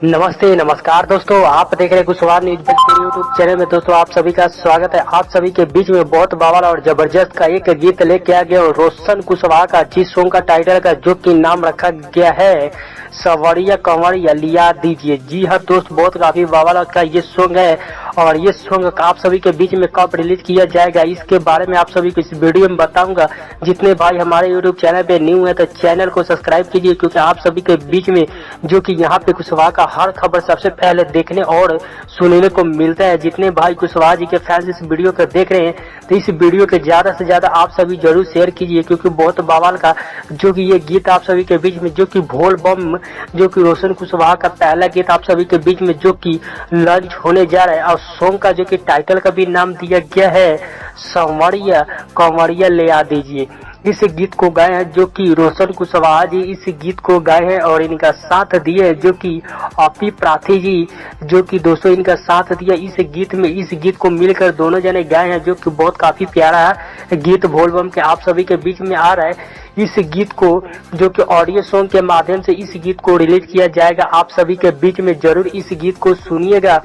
नमस्ते नमस्कार दोस्तों, आप देख रहे हैं कुशवाहा न्यूज के यूट्यूब चैनल में। दोस्तों आप सभी का स्वागत है। आप सभी के बीच में बहुत बवाल और जबरदस्त का एक गीत लेके आ गया रोशन कुशवाहा का, जिस सॉन्ग का टाइटल का जो कि नाम रखा गया है सवरिया कंवरिया लिया दीजिए। जी हाँ दोस्त, बहुत काफी बवाल का ये सॉन्ग है और ये सॉन्ग आप सभी के बीच में कब रिलीज किया जाएगा इसके बारे में आप सभी को इस वीडियो में बताऊंगा। जितने भाई हमारे यूट्यूब चैनल पे न्यू है तो चैनल को सब्सक्राइब कीजिए, क्योंकि आप सभी के बीच में जो कि यहाँ पे कुशवाहा का हर खबर सबसे पहले देखने और सुनने को मिलता है। जितने भाई कुशवाहा जी के फैंस इस वीडियो को देख रहे हैं तो इस वीडियो के ज्यादा से ज्यादा आप सभी जरूर शेयर कीजिए, क्योंकि बहुत बवाल का जो कि ये गीत आप सभी के बीच में जो कि भोल बम जो कि रोशन कुशवाहा का पहला गीत आप सभी के बीच में जो कि लॉन्च होने जा रहा है। और सॉन्ग का जो कि टाइटल का भी नाम दिया गया है सवरिया कंवरिया ले आ दीजिए। इस गीत को गाए हैं जो कि रोशन कुशवाहा जी इस गीत को गाए हैं और इनका साथ दिए जो कि अपी प्राथी जी जो कि दोस्तों इनका साथ दिया इस गीत में। इस गीत को मिलकर दोनों जने गाए हैं जो कि बहुत काफी प्यारा गीत भोल बम के आप सभी के बीच में आ रहा है। इस गीत को जो कि ऑडियो सॉन्ग के माध्यम से इस गीत को रिलीज किया जाएगा। आप सभी के बीच में जरूर इस गीत को सुनिएगा।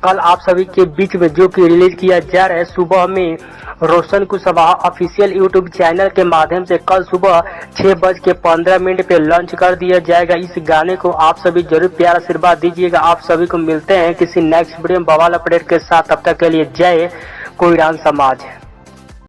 कल आप सभी के बीच में जो कि रिलीज किया जा रहा है सुबह में रोशन कुशवाहा ऑफिशियल यूट्यूब चैनल के माध्यम से कल सुबह 6:15 पे लॉन्च कर दिया जाएगा। इस गाने को आप सभी जरूर प्यार आशीर्वाद दीजिएगा। आप सभी को मिलते हैं किसी नेक्स्ट वीडियो में बवाल अपडेट के साथ। तब तक के लिए जय कोईरान समाज।